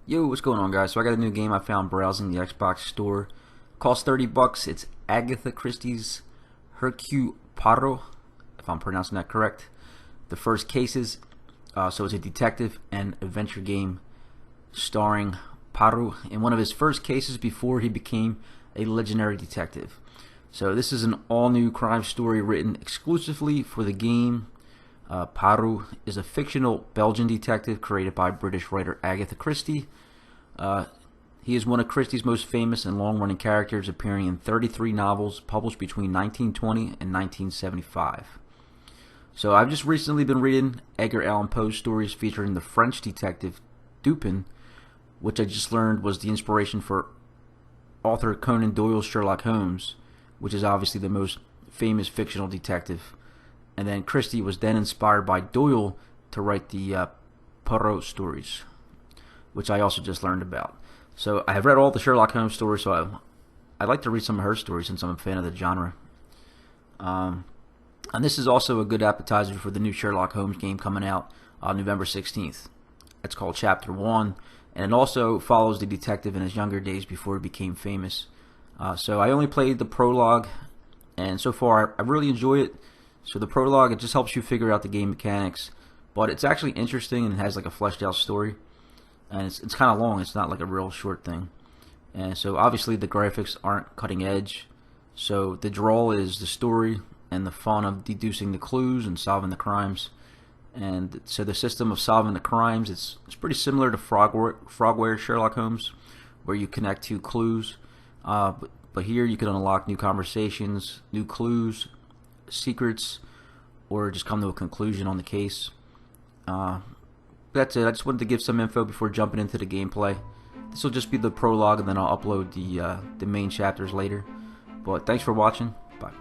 Yo, what's going on, guys? So I got a new game I found browsing the Xbox store. Costs $30. It's Agatha Christie's Hercule Poirot, if I'm pronouncing that correct. The First Cases. So it's a detective and adventure game starring Poirot in one of his first cases before he became a legendary detective. So this is an all-new crime story written exclusively for the game. Poirot is a fictional Belgian detective created by British writer Agatha Christie. He is one of Christie's most famous and long-running characters, appearing in 33 novels published between 1920 and 1975. So I've just recently been reading Edgar Allan Poe's stories featuring the French detective Dupin, which I just learned was the inspiration for author Conan Doyle's Sherlock Holmes, which is obviously the most famous fictional detective. And then Christie was then inspired by Doyle to write the Poirot stories, which I also just learned about. So I have read all the Sherlock Holmes stories, so I'd like to read some of her stories since I'm a fan of the genre. And this is also a good appetizer for the new Sherlock Holmes game coming out on November 16th. It's called Chapter 1, and it also follows the detective in his younger days before he became famous. So I only played the prologue, and so far I really enjoy it. So the prologue, it just helps you figure out the game mechanics, but it's actually interesting and it has like a fleshed out story, and it's kind of long. It's not like a real short thing, and so obviously the graphics aren't cutting edge. So the draw is the story and the fun of deducing the clues and solving the crimes. And so the system of solving the crimes, it's pretty similar to Frogware Sherlock Holmes, where you connect two clues, but here you can unlock new conversations, new clues, secrets, or just come to a conclusion on the case. That's it. I just wanted to give some info before jumping into the gameplay. This will just be the prologue, and then I'll upload the main chapters later. But thanks for watching. Bye.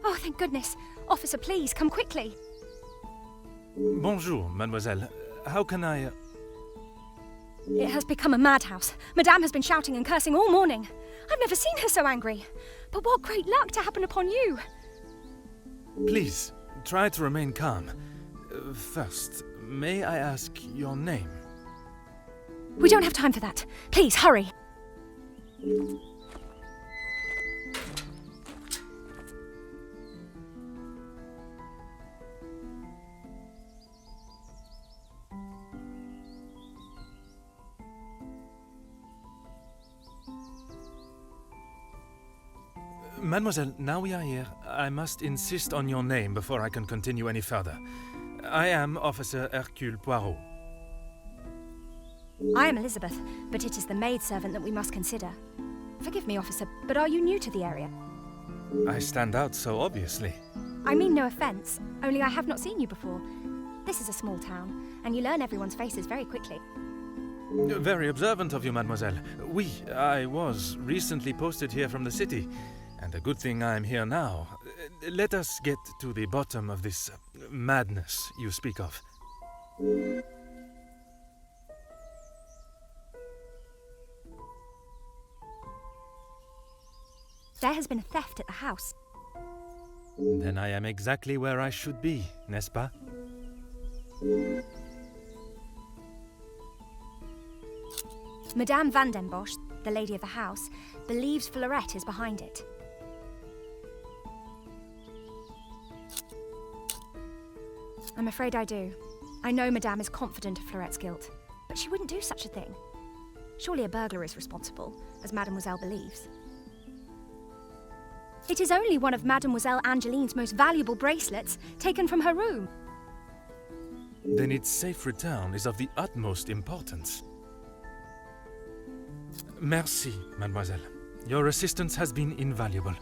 Oh, thank goodness. Officer, please, come quickly. Bonjour, mademoiselle. How can I... It has become a madhouse. Madame has been shouting and cursing all morning. I've never seen her so angry. But what great luck to happen upon you. Please, try to remain calm. First, may I ask your name? We don't have time for that. Please, hurry. Mademoiselle, now we are here, I must insist on your name before I can continue any further. I am Officer Hercule Poirot. I am Elizabeth, but it is the maidservant that we must consider. Forgive me, officer, but are you new to the area? I stand out so obviously. I mean no offense, only I have not seen you before. This is a small town, and you learn everyone's faces very quickly. Very observant of you, mademoiselle. I was recently posted here from the city, and a good thing I am here now. Let us get to the bottom of this madness you speak of. There has been a theft at the house. Then I am exactly where I should be, n'est-ce pas? Madame Van den Bosch, the lady of the house, believes Fleurette is behind it. I'm afraid I do. I know Madame is confident of Fleurette's guilt, but she wouldn't do such a thing. Surely a burglar is responsible, as Mademoiselle believes. It is only one of Mademoiselle Angeline's most valuable bracelets, taken from her room. Then its safe return is of the utmost importance. Merci, mademoiselle. Your assistance has been invaluable.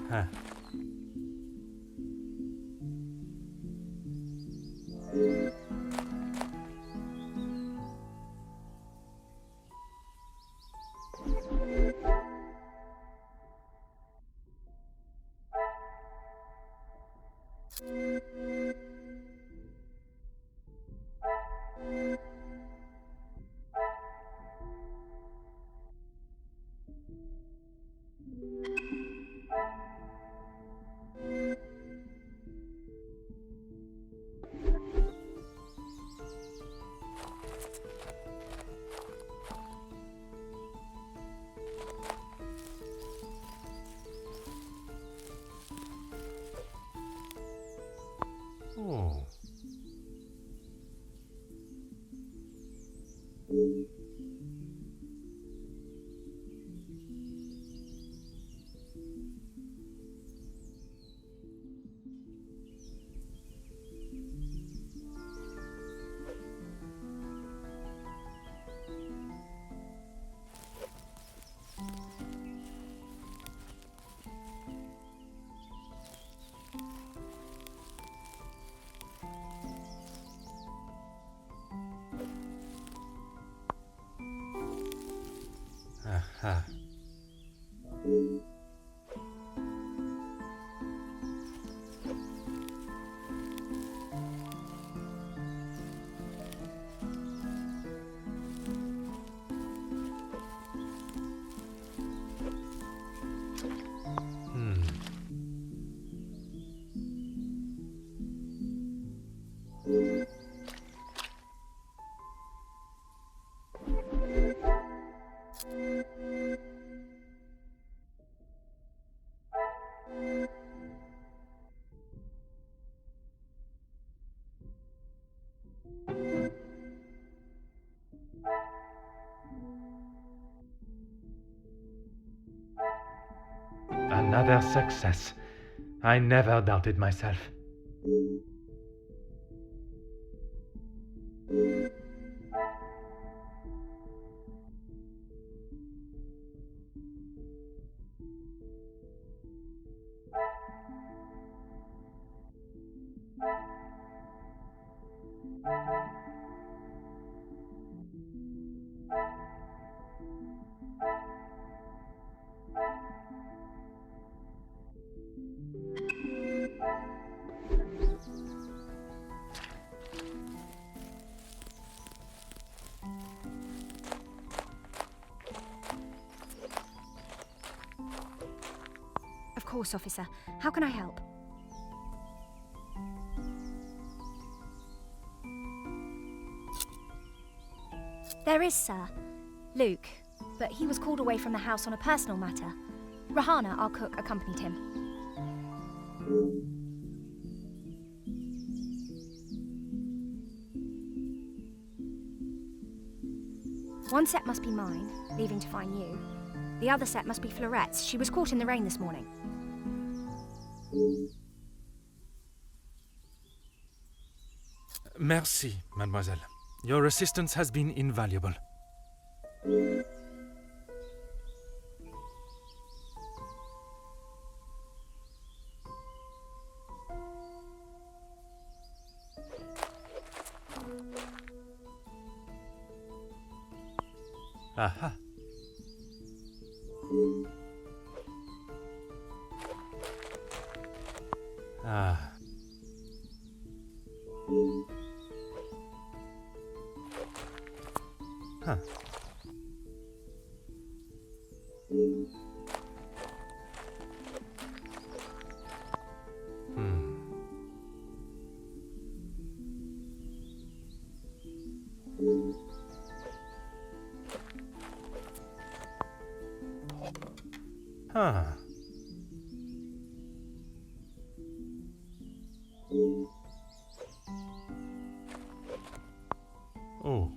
Huh. Oh. Aha. Another success. I never doubted myself. Of course, officer. How can I help? There is, sir. Luke, but he was called away from the house on a personal matter. Rahana, our cook, accompanied him. One set must be mine, leaving to find you. The other set must be Florette's. She was caught in the rain this morning. Merci, mademoiselle. Your assistance has been invaluable. Aha. Ah. Huh. Huh. Oh.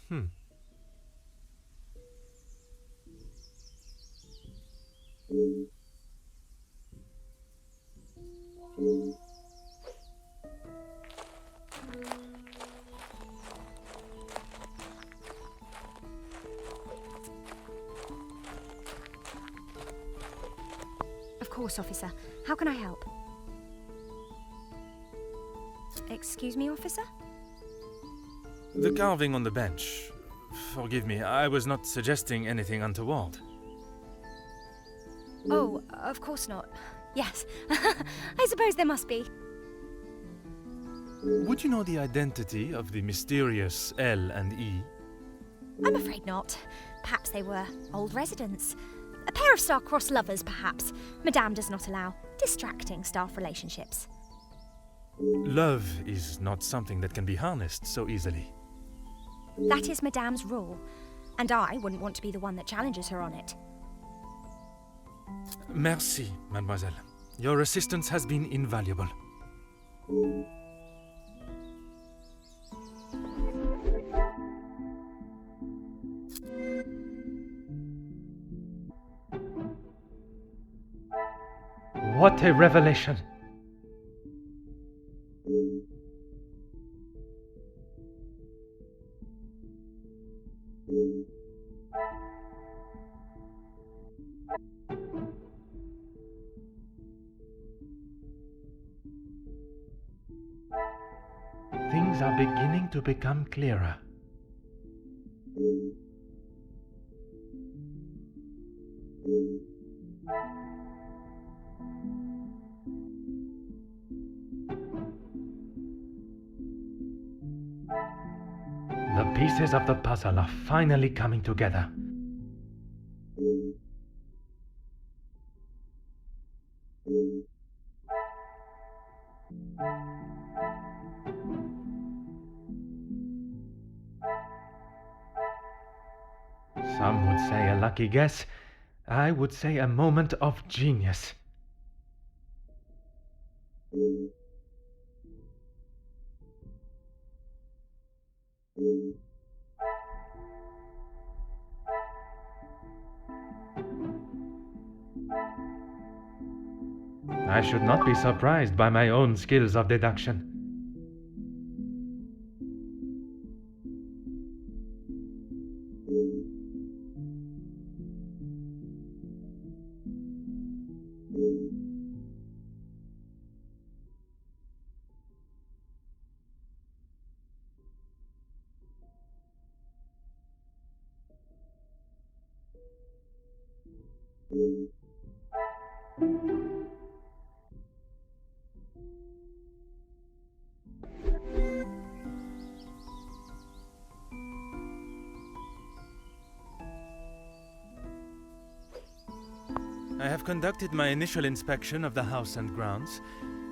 Hmm. Of course, officer. How can I help? Excuse me, officer? The carving on the bench. Forgive me, I was not suggesting anything untoward. Oh, of course not. Yes. I suppose there must be. Would you know the identity of the mysterious L and E? I'm afraid not. Perhaps they were old residents. A pair of star-crossed lovers, perhaps. Madame does not allow distracting staff relationships. Love is not something that can be harnessed so easily. That is Madame's rule, and I wouldn't want to be the one that challenges her on it. Merci, mademoiselle. Your assistance has been invaluable. What a revelation! Things are beginning to become clearer. The pieces of the puzzle are finally coming together. Some would say a lucky guess. I would say a moment of genius. I should not be surprised by my own skills of deduction. I have conducted my initial inspection of the house and grounds.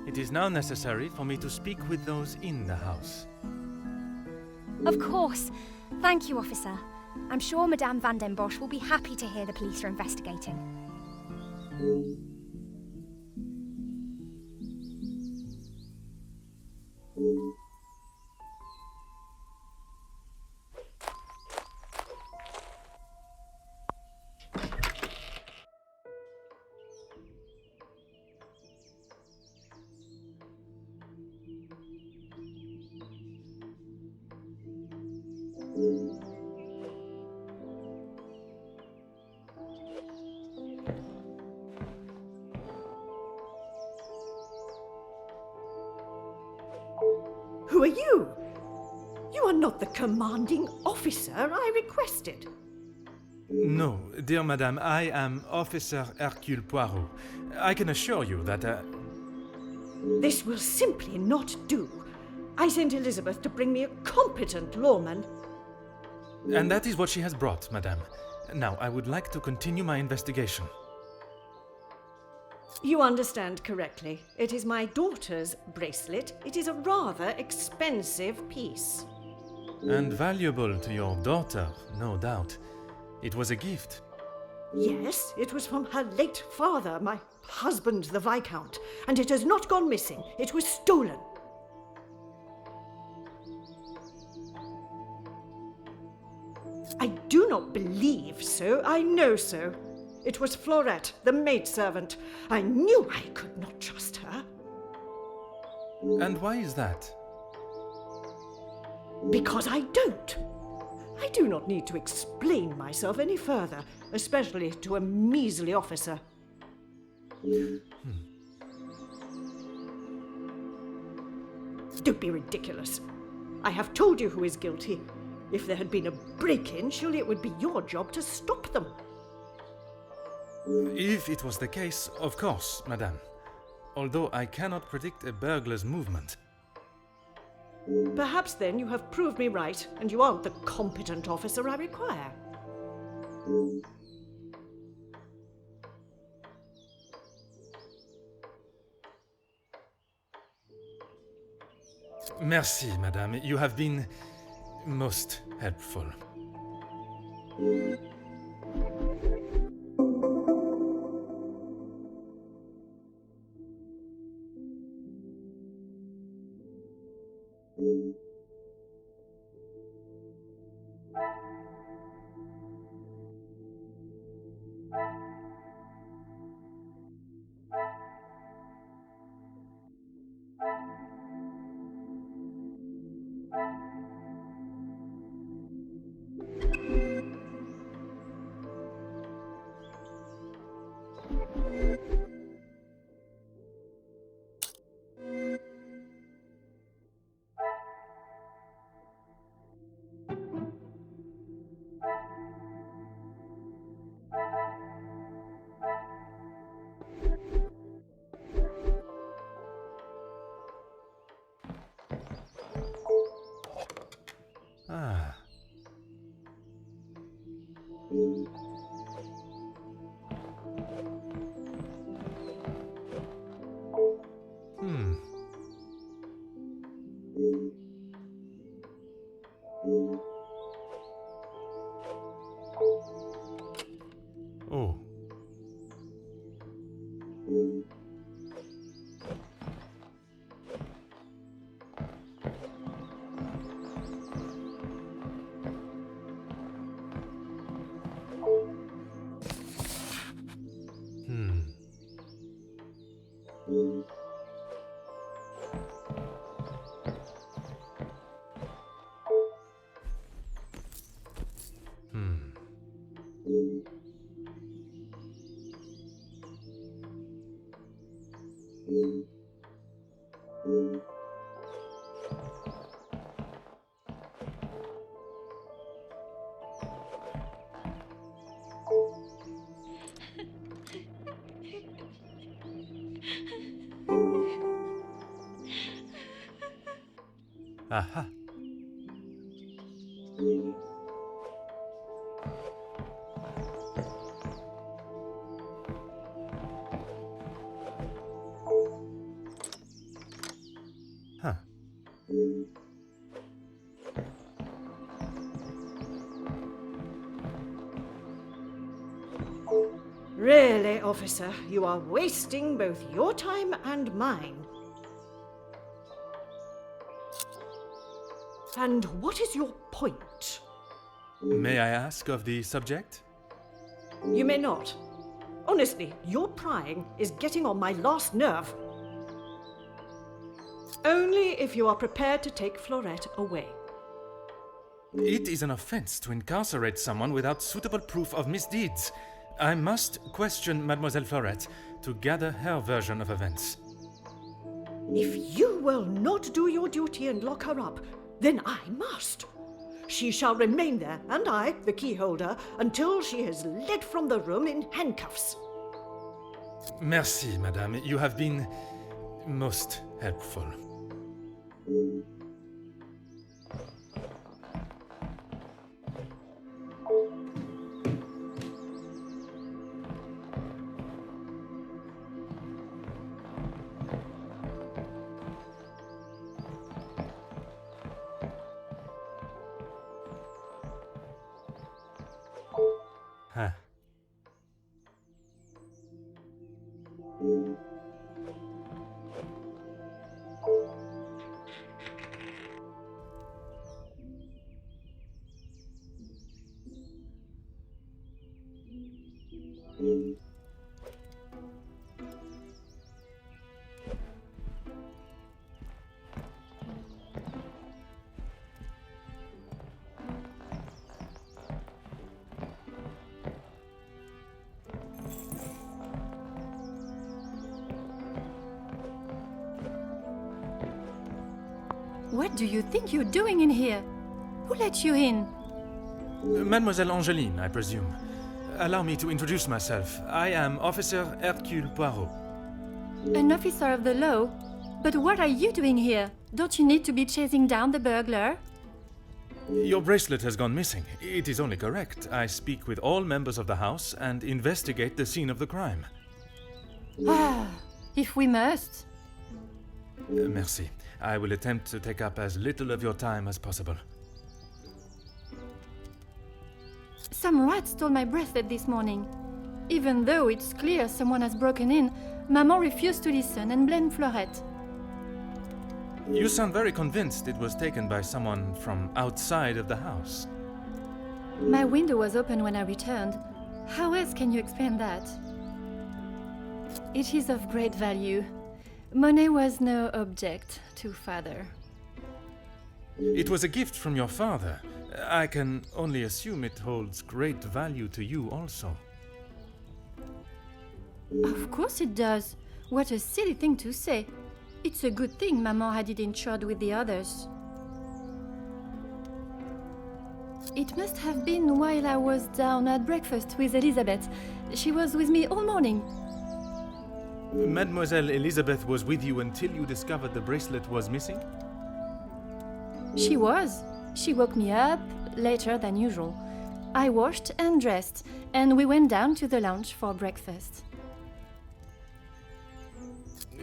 It is now necessary for me to speak with those in the house. Of course. Thank you, officer. I'm sure Madame Van den Bosch will be happy to hear the police are investigating. Who are you? You are not the commanding officer I requested. No, dear madame, I am Officer Hercule Poirot. I can assure you that This will simply not do. I sent Elizabeth to bring me a competent lawman. And that is what she has brought, madame. Now, I would like to continue my investigation. You understand correctly. It is my daughter's bracelet. It is a rather expensive piece. And valuable to your daughter, no doubt. It was a gift. Yes, it was from her late father, my husband, the Viscount, and it has not gone missing. It was stolen. I do not believe so. I know so. It was Florette, the maidservant. I knew I could not trust her. And why is that? Because I don't. I do not need to explain myself any further, especially to a measly officer. Don't be ridiculous. I have told you who is guilty. If there had been a break-in, surely it would be your job to stop them. If it was the case, of course, madame. Although I cannot predict a burglar's movement. Perhaps then you have proved me right, and you aren't the competent officer I require. Merci, madame. You have been most helpful. Aha. Huh. Really, officer, you are wasting both your time and mine. And what is your point? May I ask of the subject? You may not. Honestly, your prying is getting on my last nerve. Only if you are prepared to take Florette away. It is an offense to incarcerate someone without suitable proof of misdeeds. I must question Mademoiselle Florette to gather her version of events. If you will not do your duty and lock her up, then I must. She shall remain there, and I, the key holder, until she is led from the room in handcuffs. Merci, madame. You have been most helpful. Huh. What do you think you're doing in here? Who let you in? Mademoiselle Angeline, I presume. Allow me to introduce myself. I am Officer Hercule Poirot. An officer of the law? But what are you doing here? Don't you need to be chasing down the burglar? Your bracelet has gone missing. It is only correct. I speak with all members of the house and investigate the scene of the crime. Ah, if we must. Merci. I will attempt to take up as little of your time as possible. Some rat stole my bracelet this morning. Even though it's clear someone has broken in, Maman refused to listen and blamed Florette. You sound very convinced it was taken by someone from outside of the house. My window was open when I returned. How else can you explain that? It is of great value. Money was no object to father. It was a gift from your father. I can only assume it holds great value to you also. Of course it does. What a silly thing to say. It's a good thing Maman had it insured with the others. It must have been while I was down at breakfast with Elizabeth. She was with me all morning. Mademoiselle Elizabeth was with you until you discovered the bracelet was missing? She was. She woke me up later than usual. I washed and dressed, and we went down to the lounge for breakfast.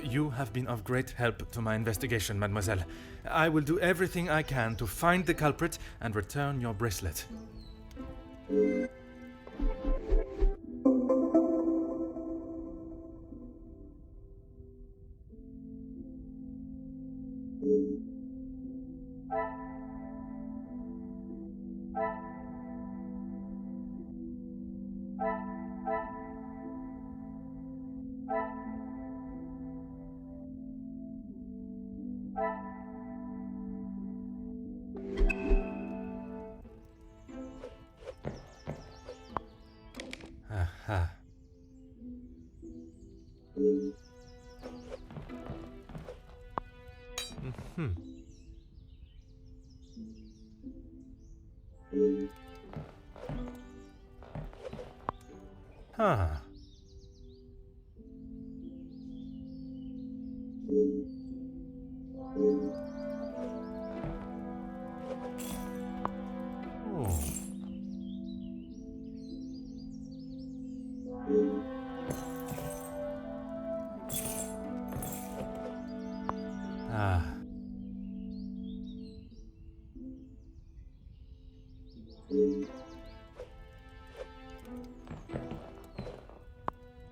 You have been of great help to my investigation, mademoiselle. I will do everything I can to find the culprit and return your bracelet. Aha. Mm-hmm. Huh.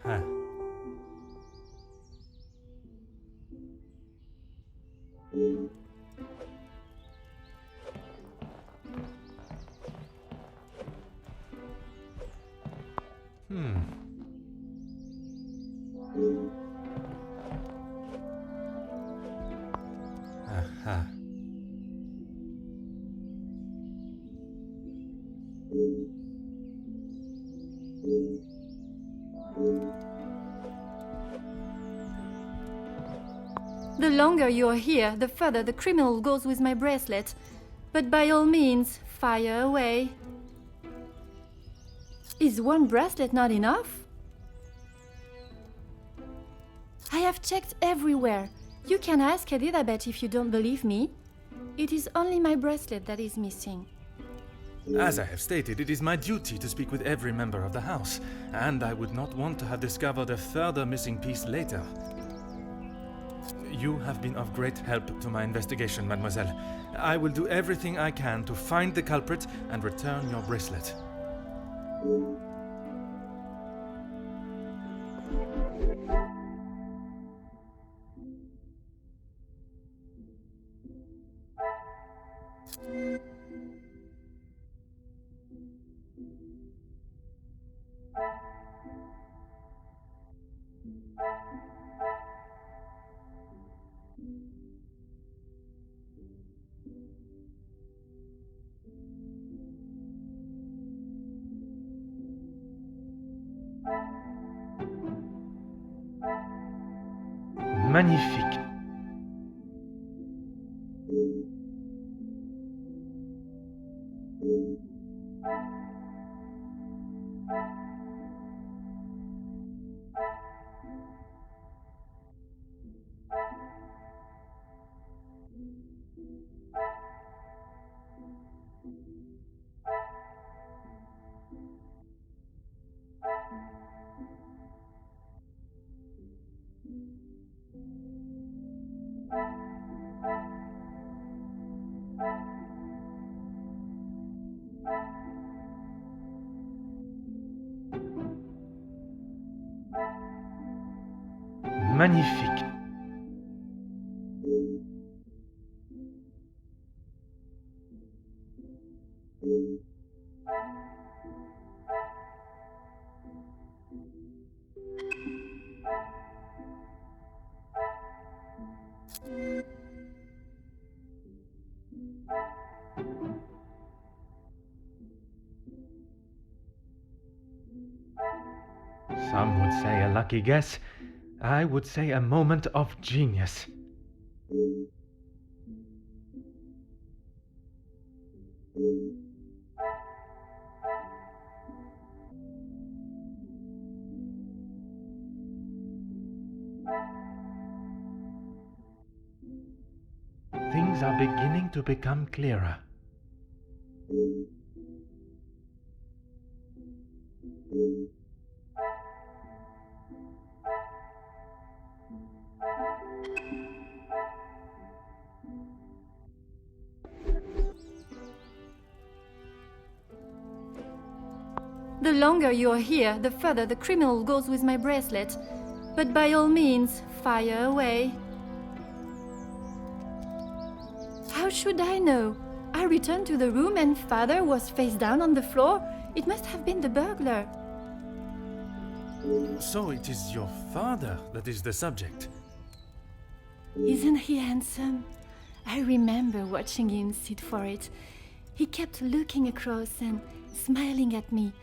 Huh. Aha. The longer you are here, the further the criminal goes with my bracelet. But by all means, fire away. Is one bracelet not enough? I have checked everywhere. You can ask Elizabeth if you don't believe me. It is only my bracelet that is missing. As I have stated, it is my duty to speak with every member of the house, and I would not want to have discovered a further missing piece later. You have been of great help to my investigation, mademoiselle. I will do everything I can to find the culprit and return your bracelet. Magnifique. Magnifique. Some would say a lucky guess. I would say a moment of genius. Things are beginning to become clearer. The longer you are here, the further the criminal goes with my bracelet. But by all means, fire away. How should I know? I returned to the room and father was face down on the floor. It must have been the burglar. So it is your father that is the subject. Isn't he handsome? I remember watching him sit for it. He kept looking across and smiling at me.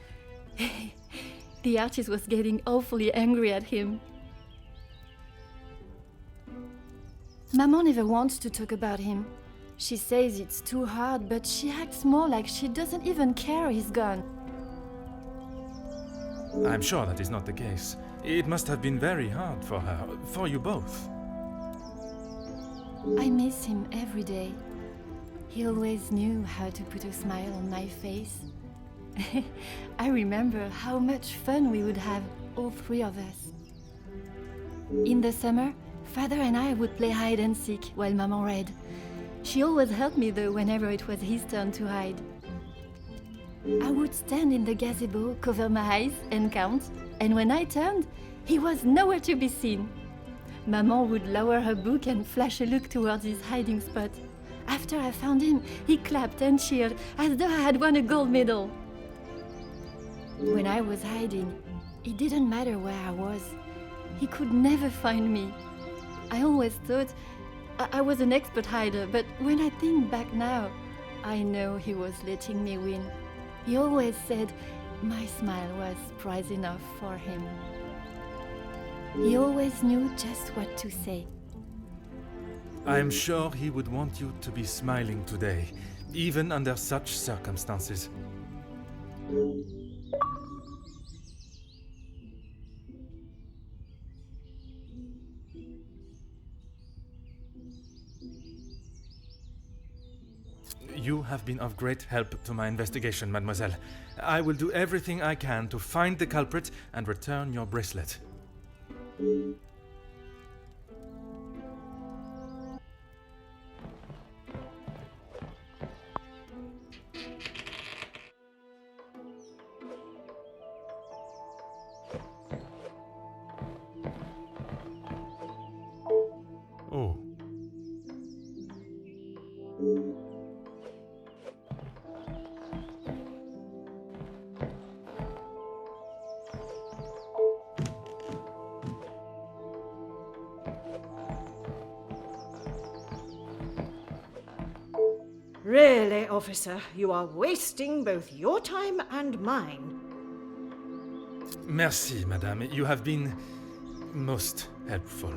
The artist was getting awfully angry at him. Maman never wants to talk about him. She says it's too hard, but she acts more like she doesn't even care he's gone. I'm sure that is not the case. It must have been very hard for her, for you both. I miss him every day. He always knew how to put a smile on my face. I remember how much fun we would have, all three of us. In the summer, father and I would play hide and seek while Maman read. She always helped me though whenever it was his turn to hide. I would stand in the gazebo, cover my eyes, and count, and when I turned, he was nowhere to be seen. Maman would lower her book and flash a look towards his hiding spot. After I found him, he clapped and cheered as though I had won a gold medal. When I was hiding, it didn't matter where I was. He could never find me. I always thought I was an expert hider, but when I think back now, I know he was letting me win. He always said my smile was prize enough for him. He always knew just what to say. I'm sure he would want you to be smiling today, even under such circumstances. You have been of great help to my investigation, mademoiselle. I will do everything I can to find the culprit and return your bracelet. Oh. Really, officer, you are wasting both your time and mine. Merci, madame. You have been most helpful.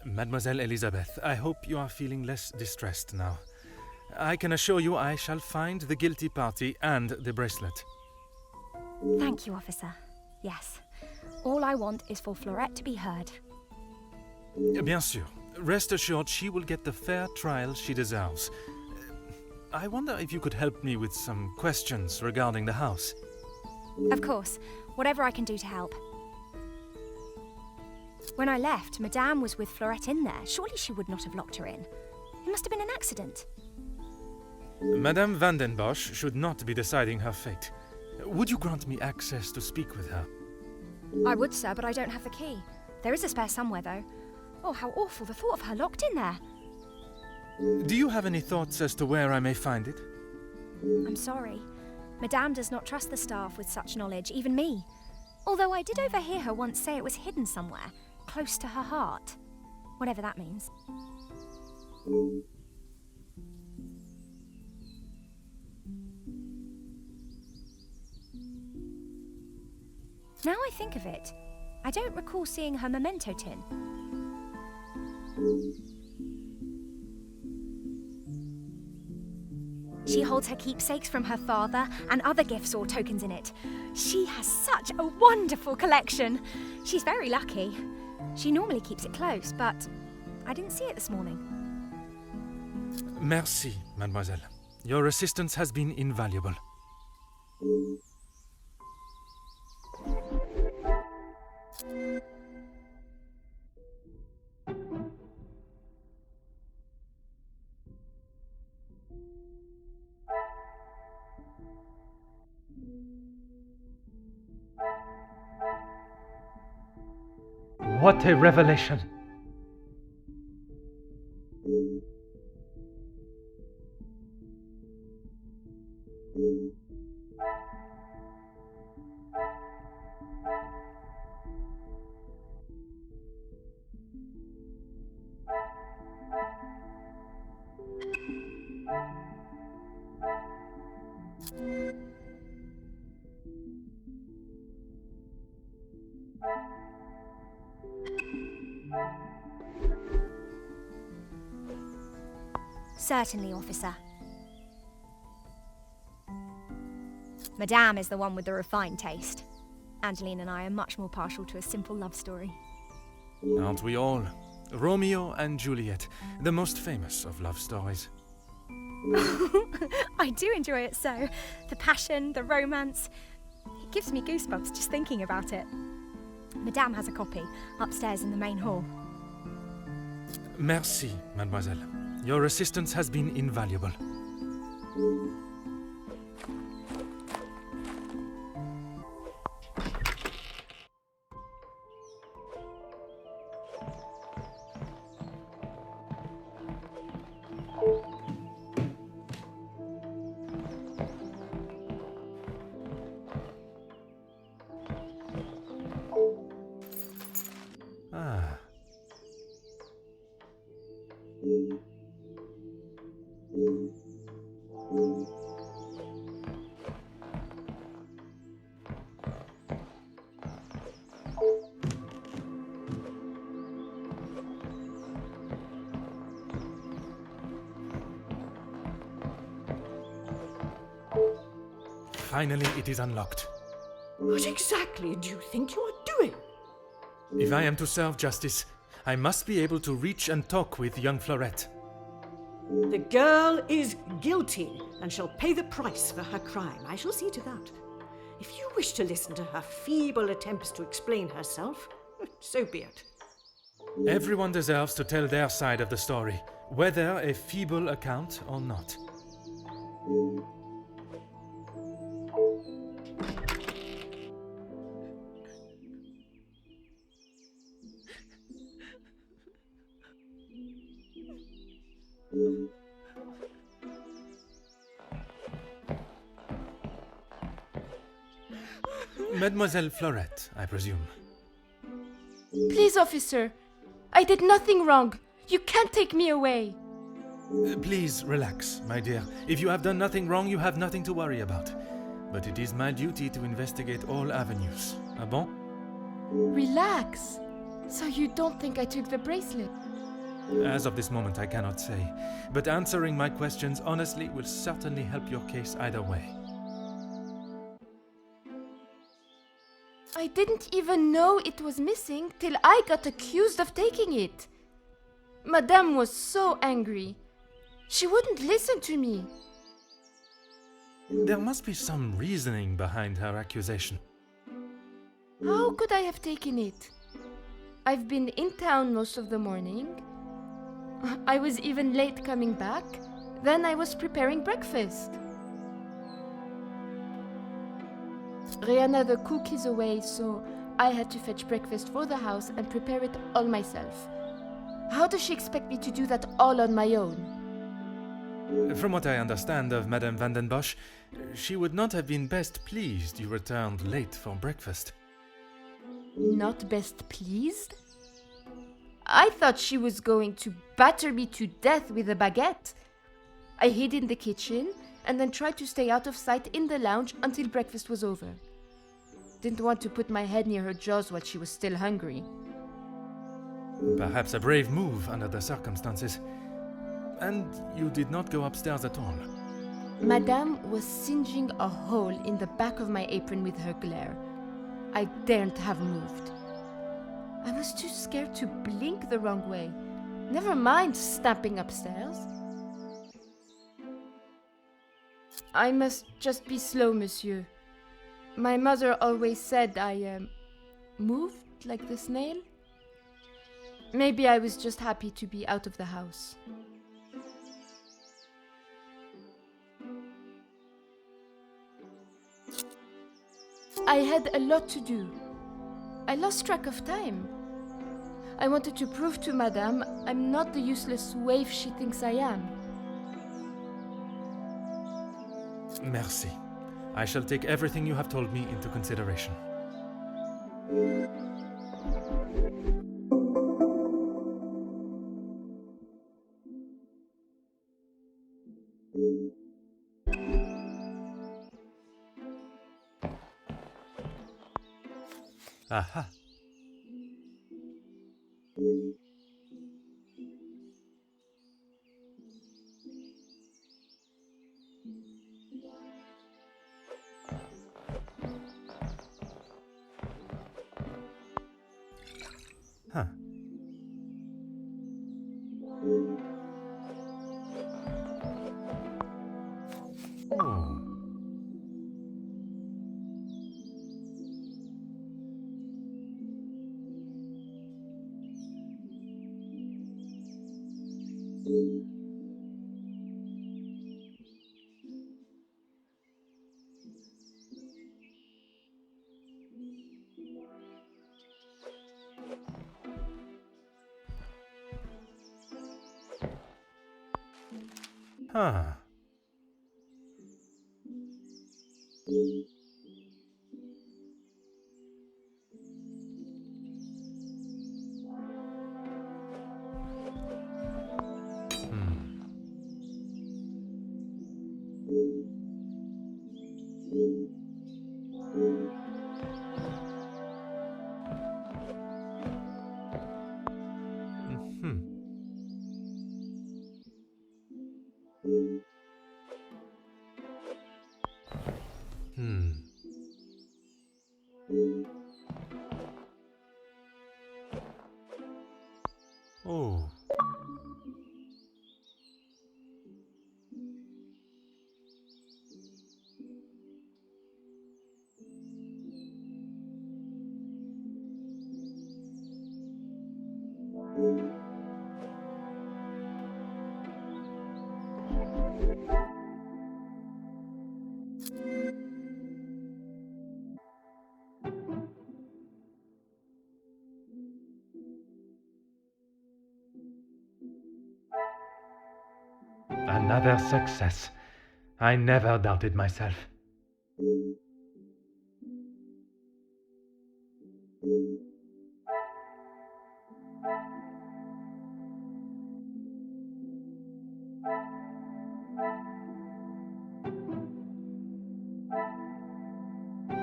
Mademoiselle Elizabeth, I hope you are feeling less distressed now. I can assure you I shall find the guilty party and the bracelet. Thank you, officer. Yes. All I want is for Florette to be heard. Bien sûr. Rest assured she will get the fair trial she deserves. I wonder if you could help me with some questions regarding the house. Of course. Whatever I can do to help. When I left, Madame was with Florette in there. Surely she would not have locked her in. It must have been an accident. Madame van den Bosch should not be deciding her fate. Would you grant me access to speak with her? I would, sir, but I don't have the key. There is a spare somewhere, though. Oh, how awful, the thought of her locked in there. Do you have any thoughts as to where I may find it? I'm sorry. Madame does not trust the staff with such knowledge, even me. Although I did overhear her once say it was hidden somewhere, close to her heart. Whatever that means. Now I think of it, I don't recall seeing her memento tin. She holds her keepsakes from her father and other gifts or tokens in it. She has such a wonderful collection. She's very lucky. She normally keeps it close, but I didn't see it this morning. Merci, mademoiselle. Your assistance has been invaluable. What a revelation! Certainly, officer. Madame is the one with the refined taste. Angeline and I are much more partial to a simple love story. Aren't we all? Romeo and Juliet, the most famous of love stories. I do enjoy it so. The passion, the romance. It gives me goosebumps just thinking about it. Madame has a copy upstairs in the main hall. Merci, mademoiselle. Your assistance has been invaluable. Ah. Finally, it is unlocked. What exactly do you think you are doing? If I am to serve justice, I must be able to reach and talk with young Florette. The girl is guilty and shall pay the price for her crime. I shall see to that. If you wish to listen to her feeble attempts to explain herself, so be it. Everyone deserves to tell their side of the story, whether a feeble account or not. Mademoiselle Florette, I presume. Please, officer. I did nothing wrong. You can't take me away. Please relax, my dear. If you have done nothing wrong, you have nothing to worry about. But it is my duty to investigate all avenues. Ah bon? Relax. So you don't think I took the bracelet? As of this moment, I cannot say. But answering my questions honestly will certainly help your case either way. I didn't even know it was missing till I got accused of taking it. Madame was so angry. She wouldn't listen to me. There must be some reasoning behind her accusation. How could I have taken it? I've been in town most of the morning. I was even late coming back. Then I was preparing breakfast. Rihanna the cook is away, so I had to fetch breakfast for the house and prepare it all myself. How does she expect me to do that all on my own? From what I understand of Madame van den Bosch, she would not have been best pleased you returned late for breakfast. Not best pleased? I thought she was going to batter me to death with a baguette. I hid in the kitchen and then tried to stay out of sight in the lounge until breakfast was over. Didn't want to put my head near her jaws while she was still hungry. Perhaps a brave move under the circumstances. And you did not go upstairs at all. Madame was singeing a hole in the back of my apron with her glare. I daren't have moved. I was too scared to blink the wrong way. Never mind stamping upstairs. I must just be slow, monsieur. My mother always said I moved like the snail. Maybe I was just happy to be out of the house. I had a lot to do. I lost track of time. I wanted to prove to Madame I'm not the useless waif she thinks I am. Merci. I shall take everything you have told me into consideration. Aha. Huh. Hmm. Hmm. Oh. Another success. I never doubted myself.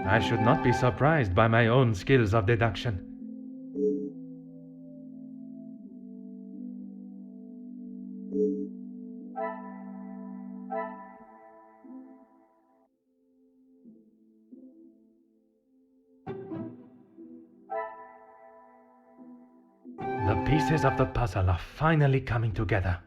I should not be surprised by my own skills of deduction. The pieces of the puzzle are finally coming together.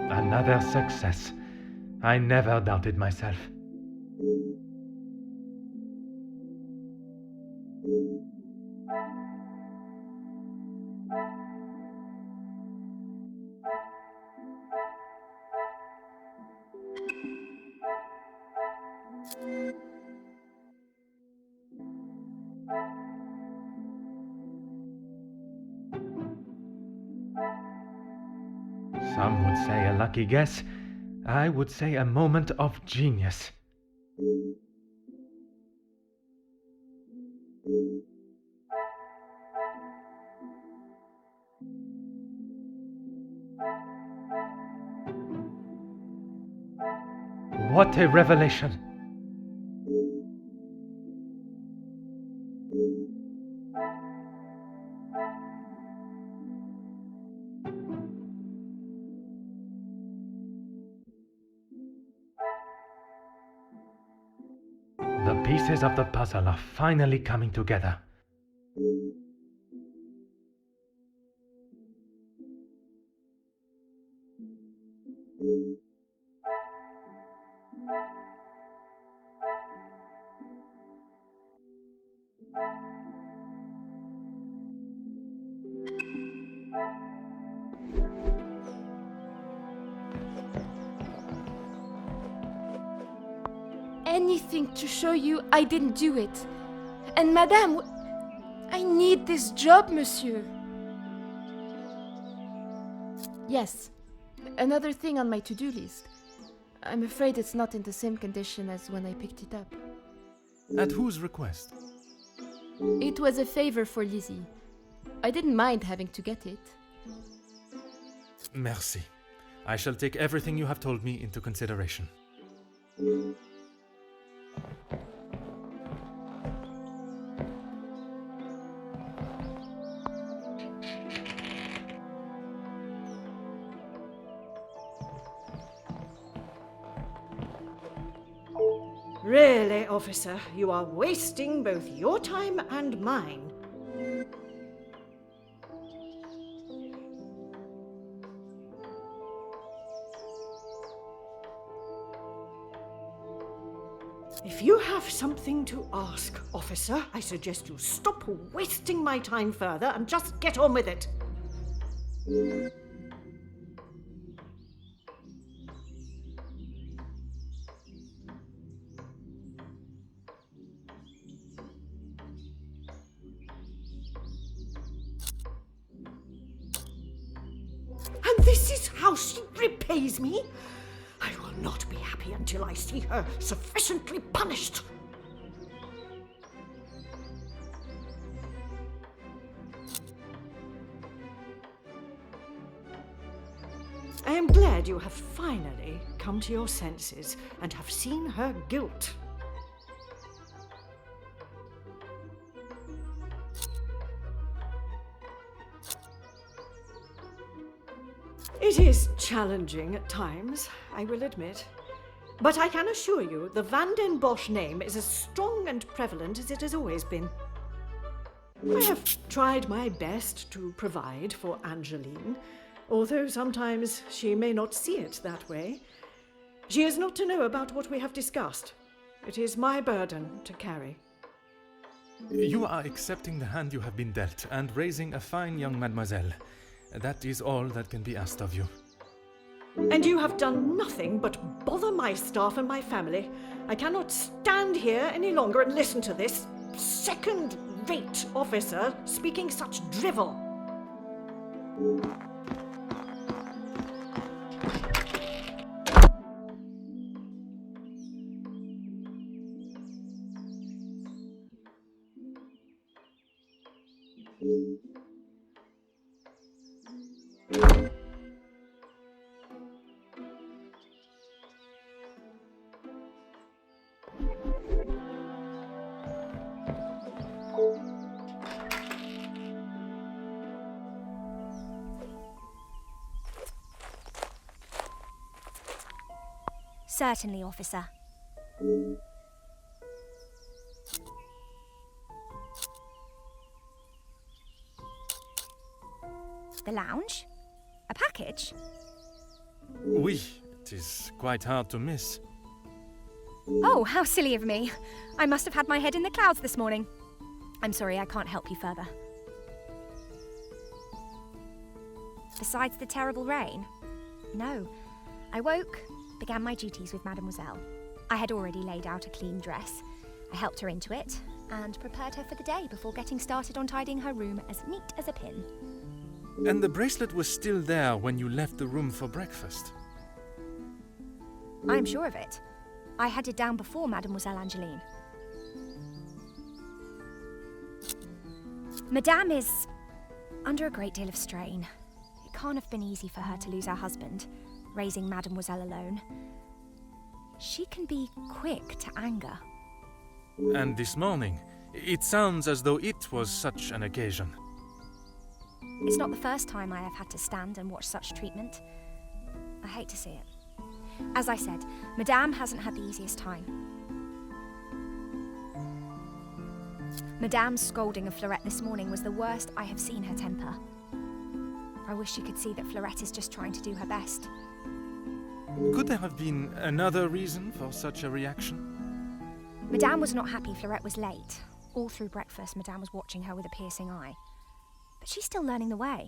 Another success. I never doubted myself. Some would say a lucky guess. I would say a moment of genius. What a revelation! The pieces of the puzzle are finally coming together. Anything to show you I didn't do it. And Madame, I need this job, monsieur. Yes, another thing on my to-do list. I'm afraid it's not in the same condition as when I picked it up. At whose request? It was a favor for Lizzie. I didn't mind having to get it. Merci. I shall take everything you have told me into consideration. Really, officer, you are wasting both your time and mine. If you have something to ask, officer, I suggest you stop wasting my time further and just get on with it. And this is how she repays me? I will not be happy until I see her sufficiently punished. I am glad you have finally come to your senses and have seen her guilt. It is challenging at times, I will admit. But I can assure you the Van den Bosch name is as strong and prevalent as it has always been. I have tried my best to provide for Angeline, although sometimes she may not see it that way. She is not to know about what we have discussed. It is my burden to carry. You are accepting the hand you have been dealt and raising a fine young mademoiselle. That is all that can be asked of you. And you have done nothing but bother my staff and my family. I cannot stand here any longer and listen to this second-rate officer speaking such drivel. Certainly, officer. The lounge? A package? Oui, it is quite hard to miss. Oh, how silly of me. I must have had my head in the clouds this morning. I'm sorry, I can't help you further. Besides the terrible rain? No. I woke, began my duties with Mademoiselle. I had already laid out a clean dress. I helped her into it and prepared her for the day before getting started on tidying her room as neat as a pin. And the bracelet was still there when you left the room for breakfast. I'm sure of it. I had it down before Mademoiselle Angeline. Madame is under a great deal of strain. It can't have been easy for her to lose her husband, raising Mademoiselle alone. She can be quick to anger. And this morning, it sounds as though it was such an occasion. It's not the first time I have had to stand and watch such treatment. I hate to see it. As I said, Madame hasn't had the easiest time. Madame's scolding of Fleurette this morning was the worst I have seen her temper. I wish you could see that Fleurette is just trying to do her best. Could there have been another reason for such a reaction? Madame was not happy Fleurette was late. All through breakfast, Madame was watching her with a piercing eye. But she's still learning the way.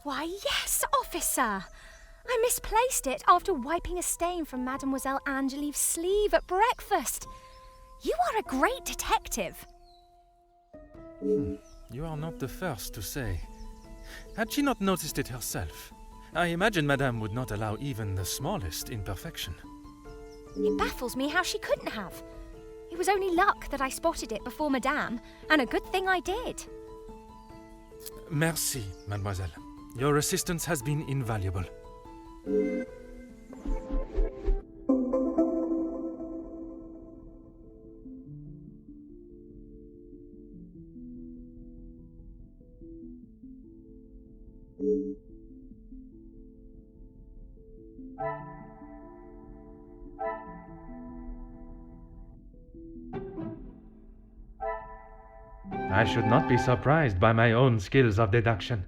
Why, yes, officer! I misplaced it after wiping a stain from Mademoiselle Angelieve's sleeve at breakfast. You are a great detective. You are not the first to say. Had she not noticed it herself, I imagine Madame would not allow even the smallest imperfection. It baffles me how she couldn't have. It was only luck that I spotted it before Madame, and a good thing I did. Merci, mademoiselle. Your assistance has been invaluable. I should not be surprised by my own skills of deduction.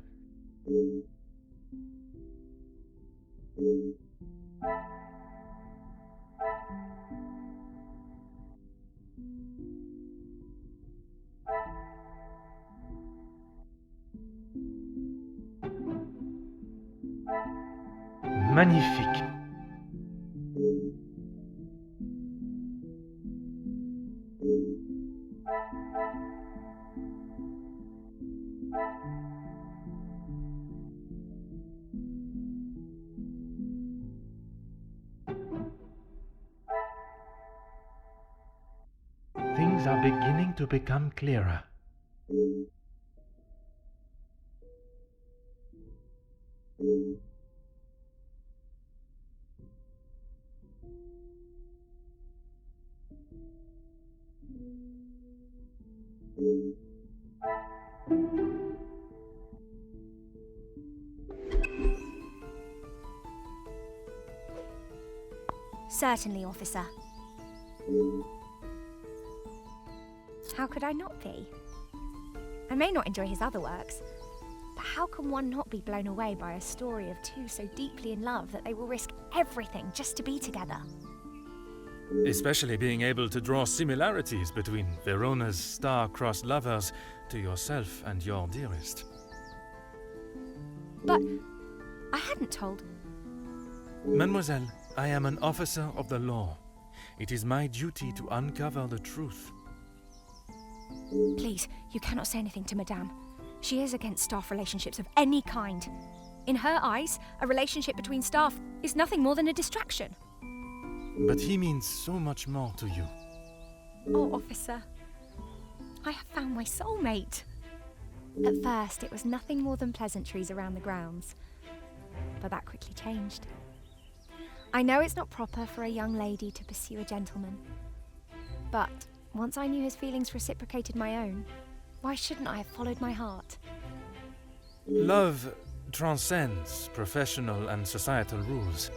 Magnifique. Things are beginning to become clearer. Certainly, officer. How could I not be? I may not enjoy his other works, but how can one not be blown away by a story of two so deeply in love that they will risk everything just to be together? Especially being able to draw similarities between Verona's star-crossed lovers to yourself and your dearest. But I hadn't told. Mademoiselle, I am an officer of the law. It is my duty to uncover the truth. Please, you cannot say anything to Madame. She is against staff relationships of any kind. In her eyes, a relationship between staff is nothing more than a distraction. But he means so much more to you. Oh, officer, I have found my soulmate. At first, it was nothing more than pleasantries around the grounds, but that quickly changed. I know it's not proper for a young lady to pursue a gentleman, but once I knew his feelings reciprocated my own, why shouldn't I have followed my heart? Love transcends professional and societal rules.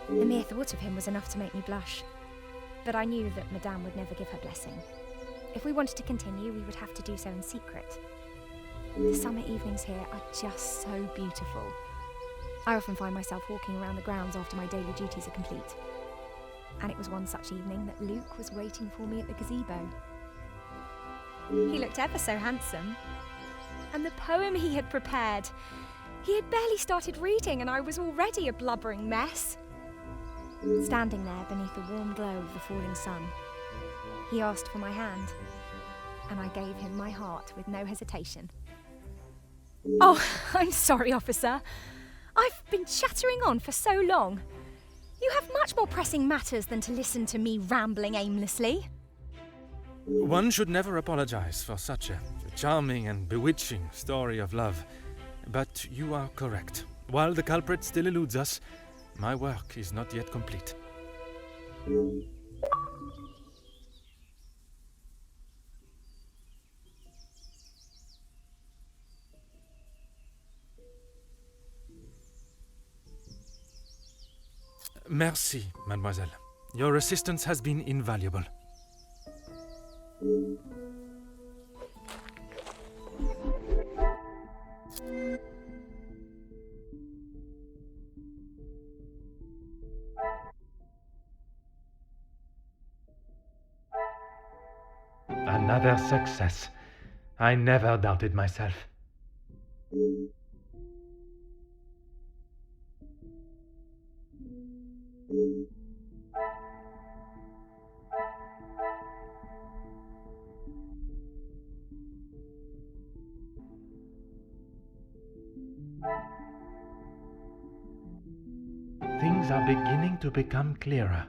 The mere thought of him was enough to make me blush, but I knew that Madame would never give her blessing. If we wanted to continue, we would have to do so in secret. The summer evenings here are just so beautiful. I often find myself walking around the grounds after my daily duties are complete. And it was one such evening that Luke was waiting for me at the gazebo. He looked ever so handsome. And the poem he had prepared. He had barely started reading and I was already a blubbering mess. Standing there beneath the warm glow of the falling sun, he asked for my hand, and I gave him my heart with no hesitation. Oh, I'm sorry, officer. I've been chattering on for so long. You have much more pressing matters than to listen to me rambling aimlessly. One should never apologize for such a charming and bewitching story of love. But you are correct. While the culprit still eludes us, my work is not yet complete. Merci, mademoiselle. Your assistance has been invaluable. Another success. I never doubted myself. Things are beginning to become clearer.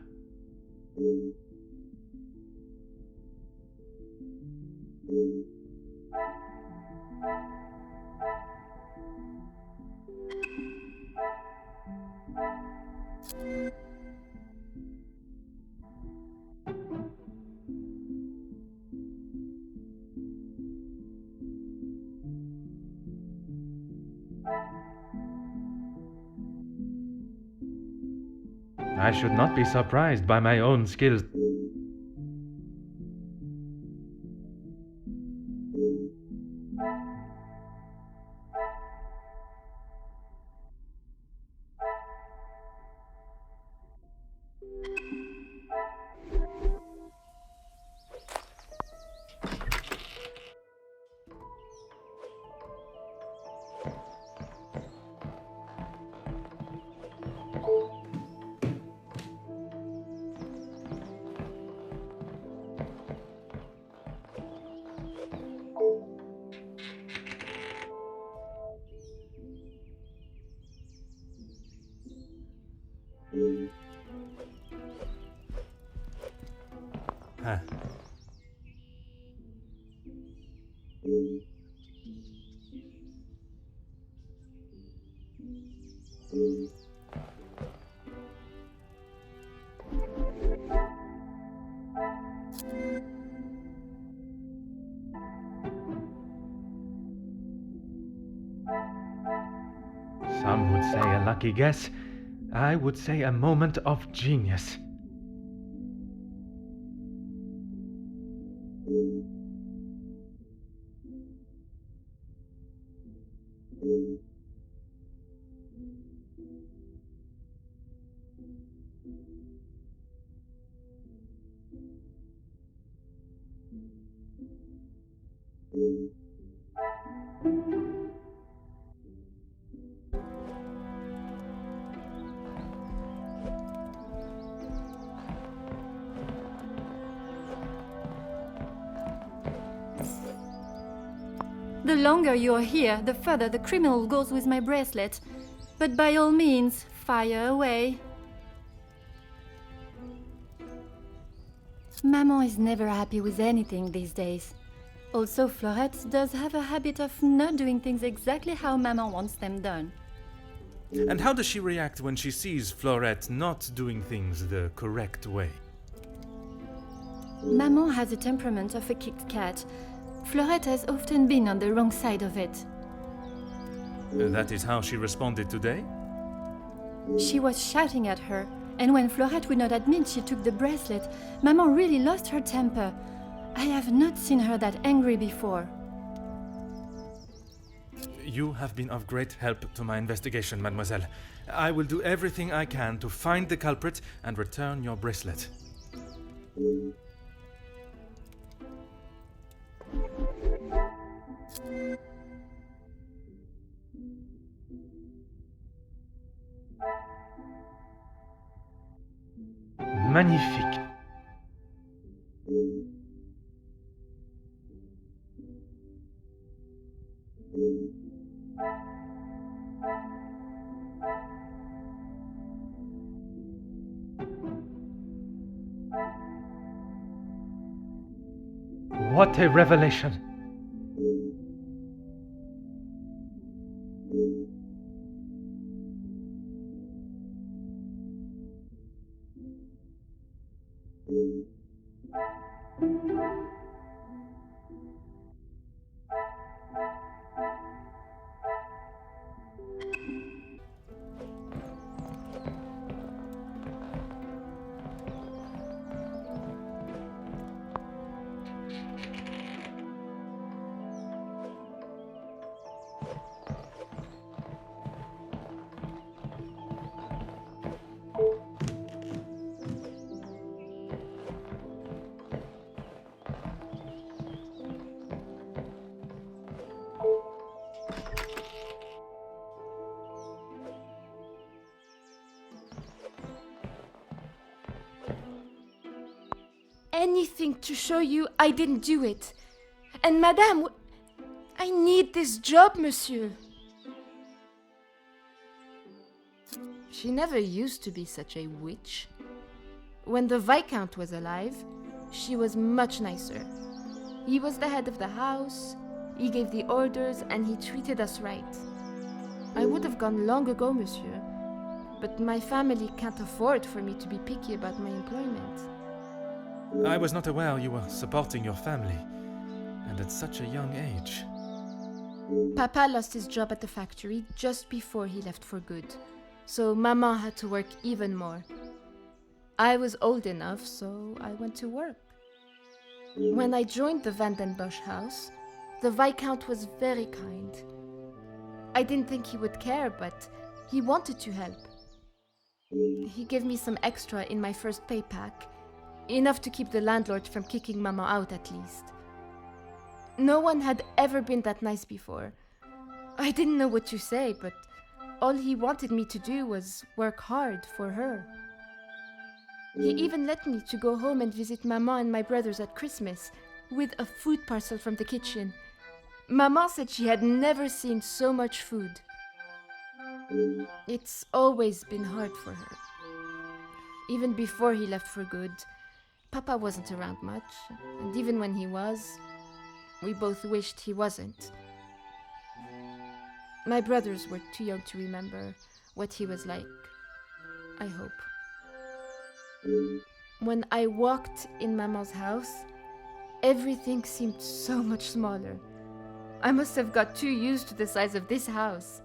I should not be surprised by my own skills. her. Some would say a lucky guess. I would say a moment of genius. The longer you're here, the further the criminal goes with my bracelet. But by all means, fire away. Maman is never happy with anything these days. Also, Florette does have a habit of not doing things exactly how Maman wants them done. And how does she react when she sees Florette not doing things the correct way? Maman has the temperament of a kicked cat. Florette has often been on the wrong side of it. That is how she responded today? She was shouting at her, and when Florette would not admit she took the bracelet, Maman really lost her temper. I have not seen her that angry before. You have been of great help to my investigation, mademoiselle. I will do everything I can to find the culprit and return your bracelet. Magnifique. What a revelation! Anything to show you I didn't do it. And madame, I need this job, monsieur. She never used to be such a witch. When the Viscount was alive, she was much nicer. He was the head of the house, he gave the orders, and he treated us right. I would have gone long ago, monsieur, but my family can't afford for me to be picky about my employment. I was not aware you were supporting your family, and at such a young age. Papa lost his job at the factory just before he left for good, so Maman had to work even more. I was old enough, so I went to work. When I joined the Vandenbosch house, the Viscount was very kind. I didn't think he would care, but he wanted to help. He gave me some extra in my first pay pack, enough to keep the landlord from kicking Maman out at least. No one had ever been that nice before. I didn't know what to say, but all he wanted me to do was work hard for her. He even let me to go home and visit Maman and my brothers at Christmas, with a food parcel from the kitchen. Maman said she had never seen so much food. It's always been hard for her. Even before he left for good, Papa wasn't around much, and even when he was, we both wished he wasn't. My brothers were too young to remember what he was like, I hope. When I walked in Maman's house, everything seemed so much smaller. I must have got too used to the size of this house.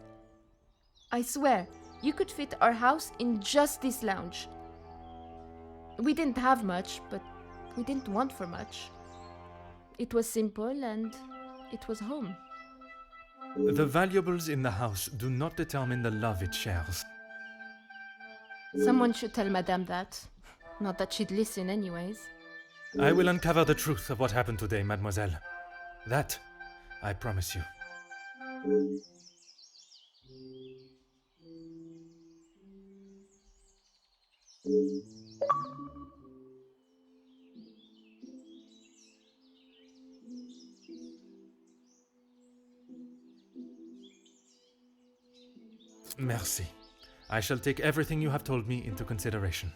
I swear, you could fit our house in just this lounge. We didn't have much, but we didn't want for much. It was simple and it was home. The valuables in the house do not determine the love it shares. Someone should tell Madame that. Not that she'd listen anyways. I will uncover the truth of what happened today, mademoiselle. That, I promise you. Merci. I shall take everything you have told me into consideration.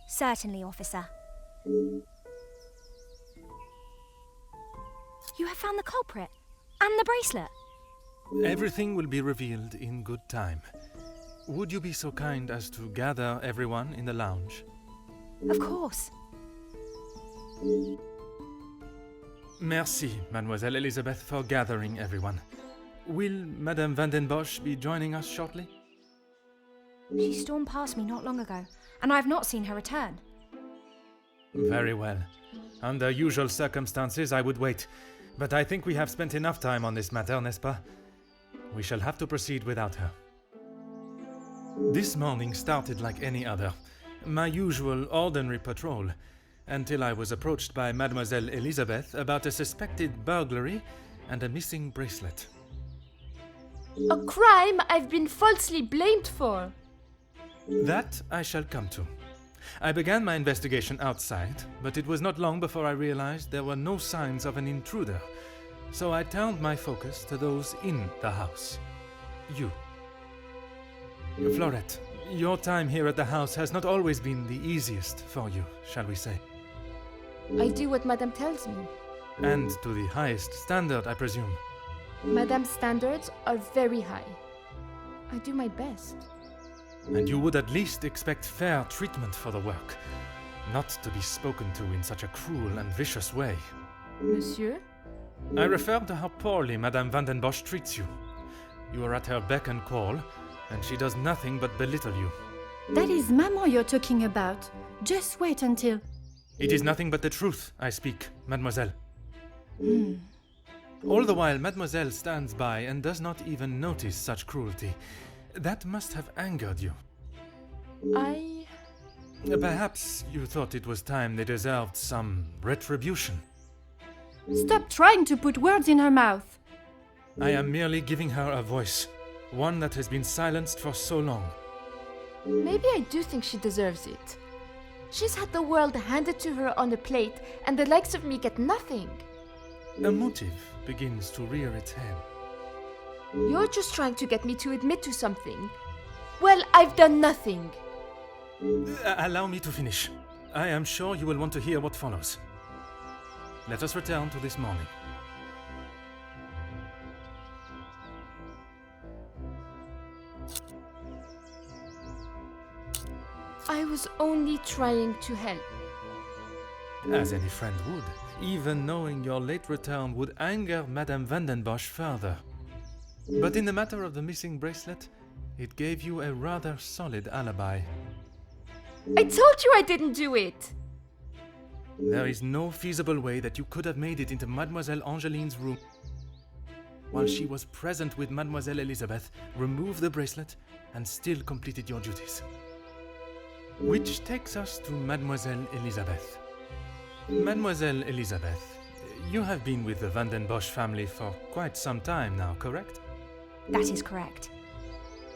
Certainly, officer. You have found the culprit and the bracelet. Everything will be revealed in good time. Would you be so kind as to gather everyone in the lounge? Of course. Merci, Mademoiselle Elizabeth, for gathering everyone. Will Madame Van den Bosch be joining us shortly? She stormed past me not long ago, and I have not seen her return. Very well. Under usual circumstances, I would wait. But I think we have spent enough time on this matter, n'est-ce pas? We shall have to proceed without her. This morning started like any other. My usual ordinary patrol, until I was approached by Mademoiselle Elizabeth about a suspected burglary and a missing bracelet. A crime I've been falsely blamed for. That I shall come to. I began my investigation outside, but it was not long before I realized there were no signs of an intruder, so I turned my focus to those in the house. You. Florette, your time here at the house has not always been the easiest for you, shall we say? I do what Madame tells me. And to the highest standard, I presume. Madame's standards are very high. I do my best. And you would at least expect fair treatment for the work, not to be spoken to in such a cruel and vicious way. Monsieur? I refer to how poorly Madame Van den Bosch treats you. You are at her beck and call, and she does nothing but belittle you. That is Maman you're talking about. Just wait until... It is nothing but the truth I speak, mademoiselle. All the while, mademoiselle stands by and does not even notice such cruelty. That must have angered you. Perhaps you thought it was time they deserved some retribution. Stop trying to put words in her mouth. I am merely giving her a voice, one that has been silenced for so long. Maybe I do think she deserves it. She's had the world handed to her on a plate, and the likes of me get nothing. A motive begins to rear its head. You're just trying to get me to admit to something. Well, I've done nothing. Allow me to finish. I am sure you will want to hear what follows. Let us return to this morning. I was only trying to help. As any friend would, even knowing your late return would anger Madame Van den Bosch further. But in the matter of the missing bracelet, it gave you a rather solid alibi. I told you I didn't do it! There is no feasible way that you could have made it into Mademoiselle Angeline's room while she was present with Mademoiselle Elizabeth, removed the bracelet, and still completed your duties. Which takes us to Mademoiselle Elizabeth. Mademoiselle Elizabeth, You have been with the Van den Bosch family for quite some time now, correct? That is correct.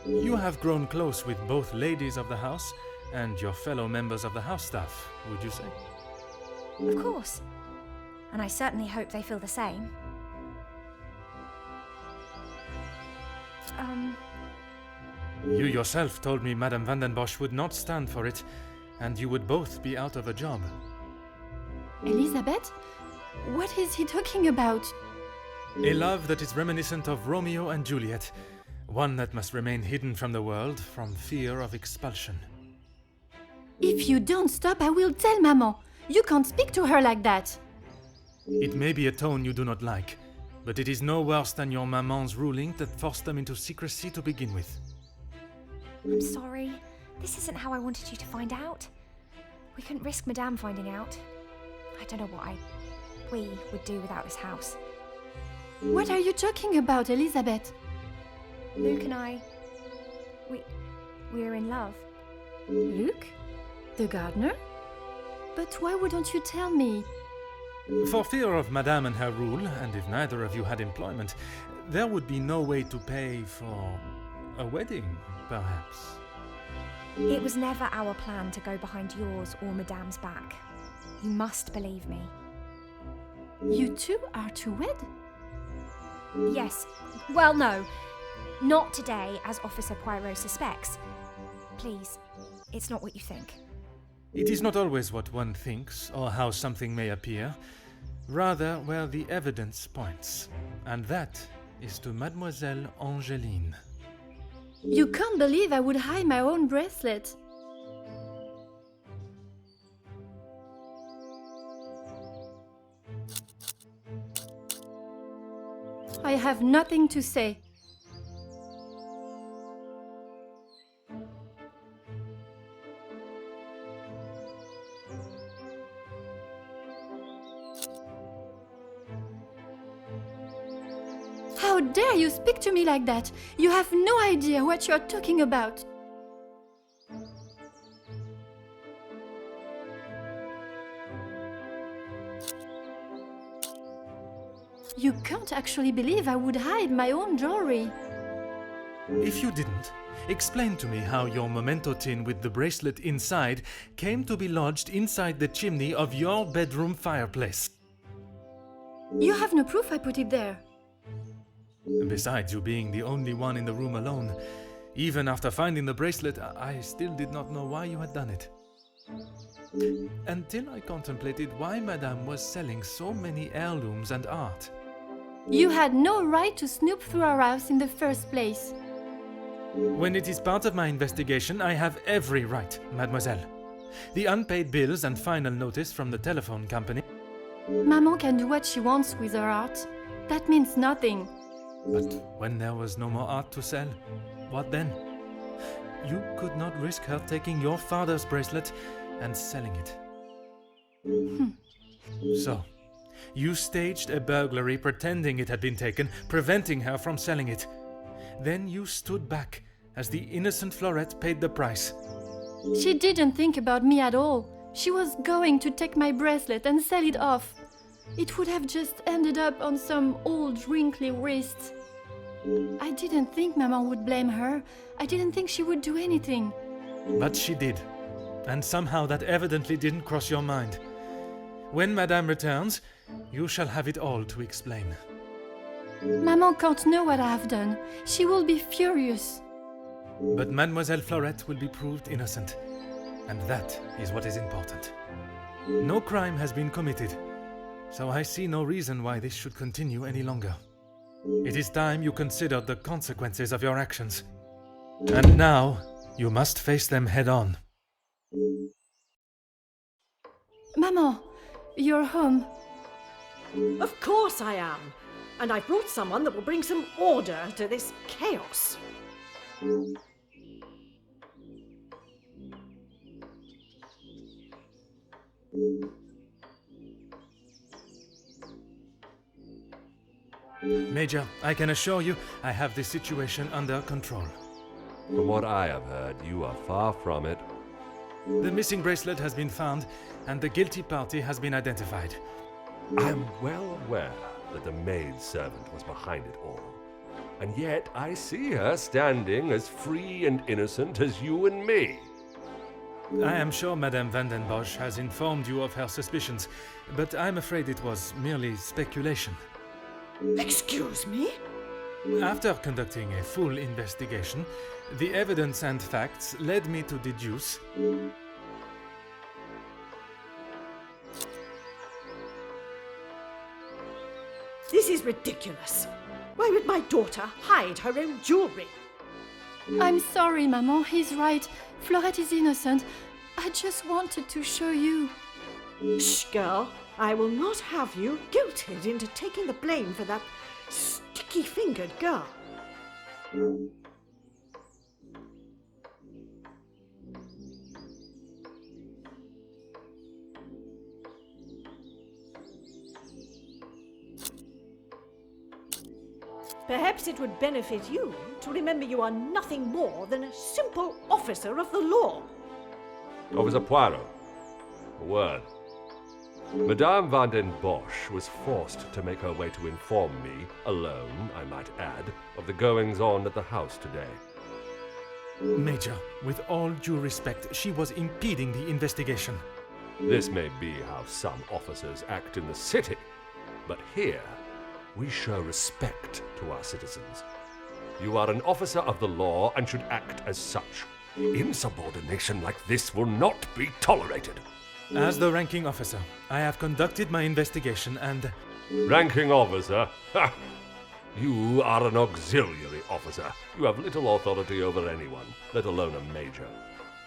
You have grown close with both ladies of the house and your fellow members of the house staff, would you say? Of course. And I certainly hope they feel the same. You yourself told me Madame Van den Bosch would not stand for it, and you would both be out of a job. Elizabeth? What is he talking about? A love that is reminiscent of Romeo and Juliet, one that must remain hidden from the world from fear of expulsion. If you don't stop, I will tell Maman. You can't speak to her like that. It may be a tone you do not like, but it is no worse than your maman's ruling that forced them into secrecy to begin with. I'm sorry. This isn't how I wanted you to find out. We couldn't risk Madame finding out. I don't know what we would do without this house. What are you talking about, Elizabeth? Luke and I, we're in love. Luke? The gardener? But why wouldn't you tell me? For fear of Madame and her rule, and if neither of you had employment, there would be no way to pay for a wedding, perhaps. It was never our plan to go behind yours or Madame's back. You must believe me. You two are to wed? Yes. Well, no. Not today, as Officer Poirot suspects. Please, it's not what you think. It is not always what one thinks, or how something may appear, rather where the evidence points. And that is to Mademoiselle Angeline. You can't believe I would hide my own bracelet. I have nothing to say. How dare you speak to me like that? You have no idea what you're talking about. You can't actually believe I would hide my own jewelry. If you didn't, explain to me how your memento tin with the bracelet inside came to be lodged inside the chimney of your bedroom fireplace. You have no proof I put it there. Besides you being the only one in the room alone, even after finding the bracelet, I still did not know why you had done it. Until I contemplated why Madame was selling so many heirlooms and art. You had no right to snoop through our house in the first place. When it is part of my investigation, I have every right, mademoiselle. The unpaid bills and final notice from the telephone company. Maman can do what she wants with her art. That means nothing. But when there was no more art to sell, what then? You could not risk her taking your father's bracelet and selling it. So, you staged a burglary pretending it had been taken, preventing her from selling it. Then you stood back as the innocent Florette paid the price. She didn't think about me at all. She was going to take my bracelet and sell it off. It would have just ended up on some old wrinkly wrist. I didn't think Maman would blame her. I didn't think she would do anything. But she did. And somehow that evidently didn't cross your mind. When Madame returns, you shall have it all to explain. Maman can't know what I have done. She will be furious. But Mademoiselle Florette will be proved innocent. And that is what is important. No crime has been committed, so I see no reason why this should continue any longer. It is time you considered the consequences of your actions. And now, you must face them head on. Maman, you're home. Of course I am. And I've brought someone that will bring some order to this chaos. Major, I can assure you I have this situation under control. From what I have heard, you are far from it. The missing bracelet has been found, and the guilty party has been identified. I am well aware that the maidservant was behind it all. And yet I see her standing as free and innocent as you and me. I am sure Madame van den Bosch has informed you of her suspicions, but I'm afraid it was merely speculation. Excuse me? After conducting a full investigation, the evidence and facts led me to deduce... This is ridiculous. Why would my daughter hide her own jewelry? I'm sorry, Maman, he's right. Florette is innocent. I just wanted to show you. Shh, girl. I will not have you guilted into taking the blame for that sticky-fingered girl. Perhaps it would benefit you to remember you are nothing more than a simple officer of the law. Officer Poirot, a word. Madame van den Bosch was forced to make her way to inform me, alone, I might add, of the goings-on at the house today. Major, with all due respect, she was impeding the investigation. This may be how some officers act in the city, but here we show respect to our citizens. You are an officer of the law and should act as such. Insubordination like this will not be tolerated. As the ranking officer, I have conducted my investigation and... Ranking officer? Ha! You are an auxiliary officer. You have little authority over anyone, let alone a major.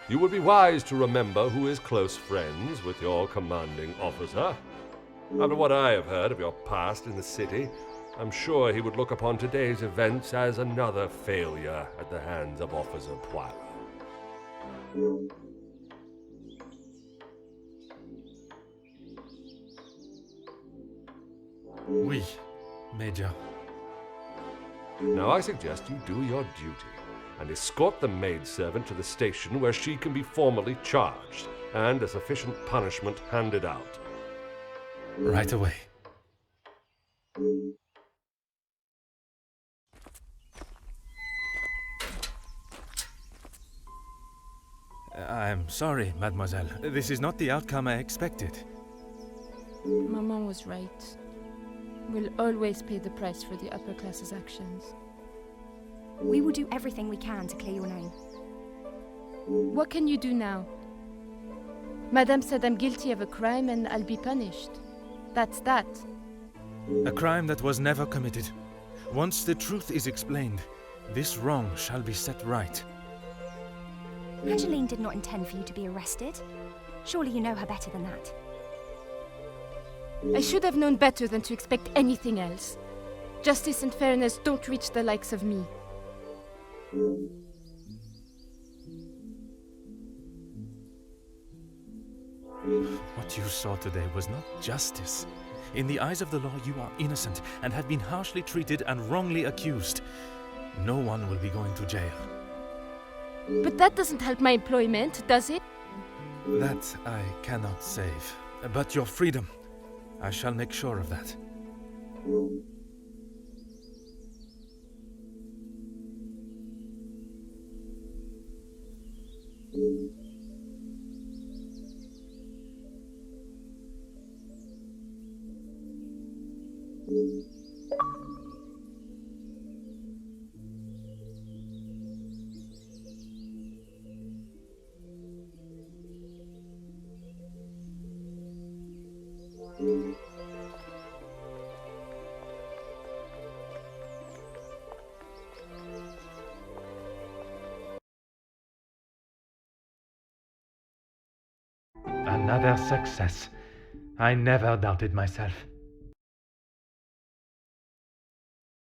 You would be wise to remember who is close friends with your commanding officer. After what I have heard of your past in the city, I'm sure he would look upon today's events as another failure at the hands of Officer Poirot. Oui, Major. Now I suggest you do your duty and escort the maidservant to the station where she can be formally charged and a sufficient punishment handed out. Right away. I'm sorry, mademoiselle. This is not the outcome I expected. Maman was right. We'll always pay the price for the upper class's actions. We will do everything we can to clear your name. What can you do now? Madame said I'm guilty of a crime and I'll be punished. That's that. A crime that was never committed. Once the truth is explained, this wrong shall be set right. Angeline did not intend for you to be arrested. Surely you know her better than that. I should have known better than to expect anything else. Justice and fairness don't reach the likes of me. What you saw today was not justice. In the eyes of the law, you are innocent and have been harshly treated and wrongly accused. No one will be going to jail. But that doesn't help my employment, does it? That I cannot save. But your freedom, I shall make sure of that. Another success. I never doubted myself.